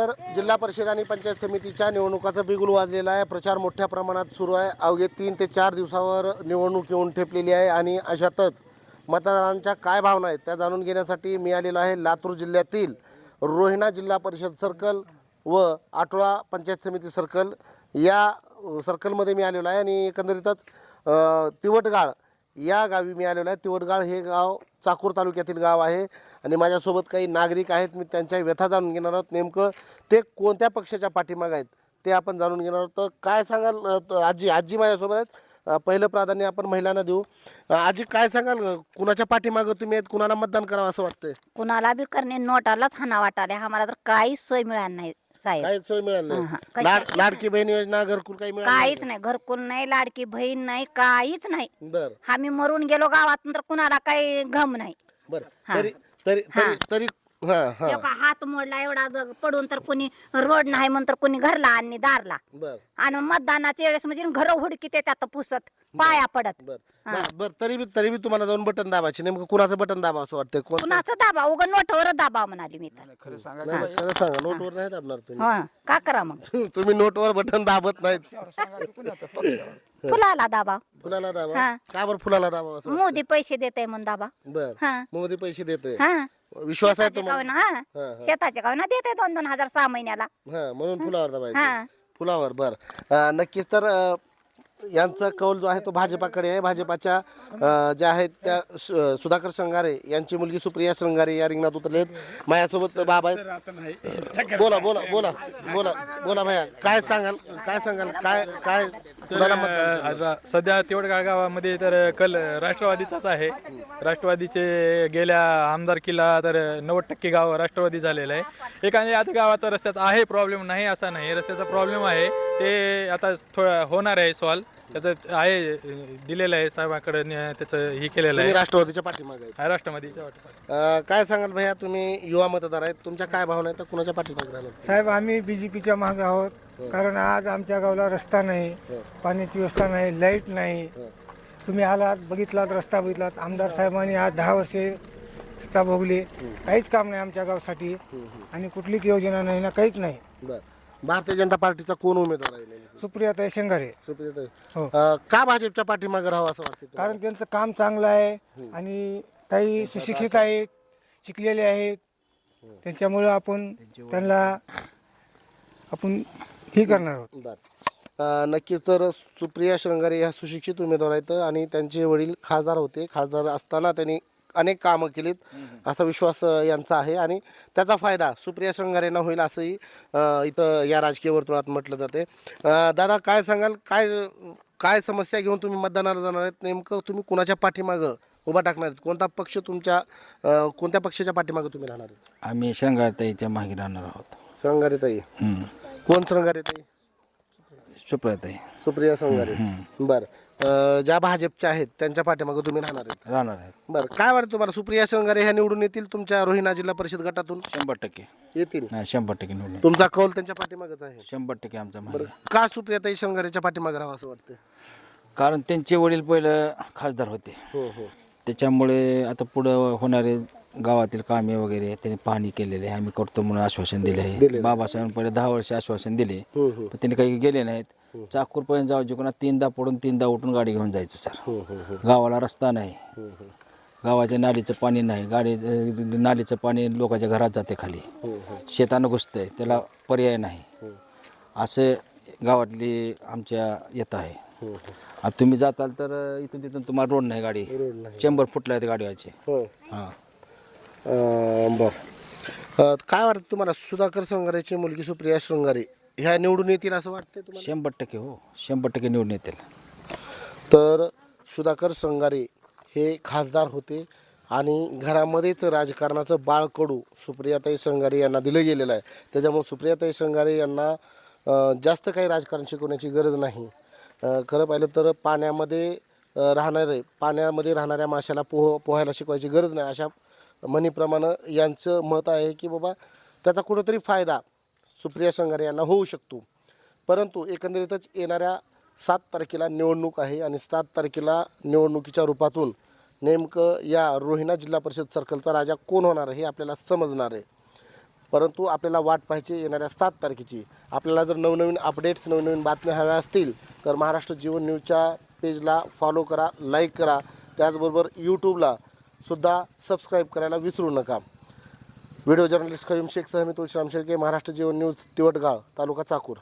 तर जिल्हा परिषद आणि पंचायत समितीच्या निवडणुकाचा बिगुल वाजलेला आहे। प्रचार मोठ्या प्रमाणात सुरू आहे। अवघे 3 ते 4 दिवसावर निवडणूक येऊन ठेपलेली आहे आणि अशातच मतदारांच्या काय भावना आहेत त्या जाणून घेण्यासाठी मी आलेलो आहे लातूर जिल्ह्यातील रोहिणा जिल्हा परिषद सर्कल व आटोळा पंचायत समिती सर्कल या सर्कलमध्ये मी आलेलो आहे आणि एकंदरीतच तिवटगाळ या गावी मी आलेलो आहे। तिवटगाळ हे गाव चाकूर तालुक्यातील गाव आहे आणि माझ्यासोबत काही नागरिक आहेत। मी त्यांच्या व्यथा जाणून घेणार आहोत। नेमकं ते कोणत्या पक्षाच्या पाठीमागे आहेत ते आपण जाणून घेणार आहोत। तर काय सांगाल आजी माझ्यासोबत आहेत। पहिलं प्राधान्य आपण महिलांना देऊ। आजी काय सांगाल कुणाच्या पाठीमागे तुम्ही आहेत, कुणाला मतदान करावं असं वाटतंय? कुणाला बी करणे नोटालाच हाना वाटाले आम्हाला तर काहीच सोय मिळाली नाही साहेब। काहीच सोय मिळाली नाही। कशाची लाडकी बहीण योजना घरकुल काही मिळालं काहीच नाही, घरकुल नाही, लाडकी बहीण नाही, काहीच नाही। बर आम्ही मरून गेलो गावातून तर कुणाला काही घम नाही। बर तरी तरी तरी तरी हां एका हात मोडला एवढा पडून तर कोणी रोड नाही म्हणून तर कोणी घरला आणि दारला बर आणि मतदानाच्या वेळेस म्हणजे घर हुडकीत त्यात पुसत पाया पडत। बर बर तरी बी तुम्हाला जाऊन बटन दाबायचे, नेमकं कुणाचं बटन दाबा असं वाटतंय? कोण कुणाचा दाबा उगा नोटावर दाबा म्हणाली मी तर। नाही, खरं सांगा, नोटवर नाही दाबणार तुम्ही? हा का करा मग तुम्ही नोटवर बटन दाबत नाहीत। फुलाला दाबा, फुलाला दाबा हा. का बरं फुलाला दाबा असं? मोदी पैसे देते म्हणून दाबा। बर हा मोदी पैसे देते, हा विश्वास आहे शेताचे तुम्हाला? गावना, हा. हा, हा. शेताचे गावना देते 2-2 हजार 6 महिन्याला। हा म्हणून फुलावर दाबायचं। हा. फुलावर बर नक्कीच। तर यांचा कौल जो आहे तो भाजपाकडे आहे। भाजपाच्या ज्या आहेत त्या सुधाकर श्रंगारे यांची मुलगी सुप्रिया श्रंगारे या रिंगणात उतरले आहेत। माझ्यासोबत बाबा आहेत। बोला बोला बोला बोला बोला भैया, काय सांगाल काय काय कुणाला मतदान करणार? आता सध्या तेवढगाळ गावामध्ये तर कल राष्ट्रवादीचाच आहे। राष्ट्रवादीचे गेल्या आमदारकीला तर 90% गाव राष्ट्रवादी झालेलं आहे। एखाद्या आता गावाचा रस्त्याचा आहे प्रॉब्लेम, नाही असा नाही, रस्त्याचा प्रॉब्लेम आहे, ते आता थोडं होणार आहे सॉल्व, त्याचं आहे दिलेलं आहे साहेबांकडे, त्याचं हे केलेलं तुम्ही आहे। राष्ट्रवादीच्या पाठीमागे आहेत। हा, राष्ट्रवादीचं वाटप। काय सांगाल भैया, तुम्ही युवा मतदार आहेत, तुमच्या काय भावना आहेत, तर कुणाच्या पाठीमागे राहणार? साहेब आम्ही बीजेपीच्या मागे आहोत, कारण आज आमच्या गावाला रस्ता नाही, पाण्याची व्यवस्था नाही, लाईट नाही। तुम्ही आलात, बघितलात, रस्ता बघितलात। आमदार साहेबांनी आज 10 वर्षे सत्ता भोगली, काहीच काम नाही आमच्या गावासाठी आणि कुठलीच योजना नाही ना, काहीच नाही। बर भारतीय जनता पार्टीचा कोण उमेदवार आहे नेमकी? सुप्रियाताई शेंगारे, सुप्रियाताई। हो, का भाजपच्या पाठीमागे राहावं असं वाटतं तुम्हाला? कारण त्यांचं काम चांगलं आहे आणि काही सुशिक्षित आहेत, शिकलेले आहेत, त्यांच्यामुळं आपण त्यांना आपण हे करणार आहोत। बर नक्कीच। तर सुप्रिया श्रंगारे ह्या सुशिक्षित उमेदवार आहेत आणि त्यांचे वडील खासदार होते। खासदार असताना त्यांनी अनेक कामं केलीत असा विश्वास यांचा आहे आणि त्याचा फायदा सुप्रिया श्रंगारेंना होईल असंही इथं या राजकीय वर्तुळात म्हटलं जाते। दादा काय सांगाल, काय समस्या घेऊन तुम्ही मतदानाला जाणार आहेत? नेमकं तुम्ही कुणाच्या पाठीमागं उभा टाकणार आहेत? कोणता पक्ष तुमच्या कोणत्या पक्षाच्या पाठीमागं तुम्ही राहणार आहेत? आम्ही श्रंगारताईच्या मागे राहणार आहोत। श्रंगारेताई। कोण श्रंगारेताई? सुप्रियाताई सुप्रिया श्रंगारे। बर ज्या भाजपच्या आहेत त्यांच्या पाठीमागं तुम्ही राहणार आहेत? बरं काय वाटतं तुम्हाला, सुप्रिया श्रंगारे ह्या निवडून येतील तुमच्या रोहिणा जिल्हा परिषद गटातून? 100% येतील। 100% निवडून, तुमचा कौल त्यांच्या पाठीमागच आहे? 100% आमचा मागे। बरं का सुप्रियाताई श्रंगारेच्या पाठीमागे राहावं असं वाटतं? कारण त्यांचे वडील पहिलं खासदार होते, हो हो त्याच्यामुळे आता पुढं होणारे गावातील कामे वगैरे त्यांनी पाहणी केलेले आहे। आम्ही करतो म्हणून आश्वासन दिले आहे। बाबासाहेब पहिले 10 वर्ष आश्वासन दिले, पण त्यांनी काही गेले नाहीत। चाकूरपर्यंत जाऊ जिकडून 3दा पडून 3दा उठून गाडी घेऊन जायचं सर। गावाला रस्ता नाही, गावाच्या नालीचं पाणी नाही, नालीचं पाणी लोकांच्या घरात जाते खाली, शेतानं घुसतंय, त्याला पर्याय नाही, असे गावातली आमच्या येत आहे। आता तुम्ही जाताल तर इथून तिथून तुम्हाला रोड नाही, गाडी चेंबर फुटला आहेत गाडीचे। हां बरं काय वाटतं तुम्हाला, सुधाकर श्रंगारेची मुलगी सुप्रिया श्रंगारे ह्या निवडून येतील असं वाटतं तुम्हाला? 100% हो, 100% निवडून येतील। तर सुधाकर श्रंगारे हे खासदार होते आणि घरामध्येच राजकारणाचं बाळकडू सुप्रियाताई श्रंगारे यांना दिलं गेलेलं आहे। त्याच्यामुळे सुप्रियाताई श्रंगारे यांना जास्त काही राजकारण शिकवण्याची गरज नाही। खरं पाहिलं तर पाण्यामध्ये राहणाऱ्या माशाला पोहायला शिकवायची गरज नाही, अशा म्हणीप्रमाणे यांचं मत आहे की बाबा त्याचा कुठंतरी फायदा सुप्रिया श्रंगारे यांना होऊ शकतो। परंतु एकंदरीतच येणाऱ्या 7 तारखेला निवडणूक आहे आणि 7 तारखेला निवडणुकीच्या रूपातून नेमकं या रोहिणा जिल्हा परिषद सर्कलचा राजा कोण होणार हे आपल्याला समजणार आहे। परंतु आपल्याला वाट पाहायची येणाऱ्या 7 तारखेची. आपल्याला जर नवनवीन अपडेट्स नवनवीन बातम्या हव्या असतील तर महाराष्ट्र जीवन न्यूजच्या पेजला फॉलो करा, लाईक करा. त्याचबरोबर यूट्यूबला सुद्धा सबस्क्राईब करायला विसरू नका. व्हिडिओ जर्नलिस्ट खयूम शेख सह मी तुळशीराम शेळके, महाराष्ट्र जीवन न्यूज, तिवटगाव, तालुका चाकूर.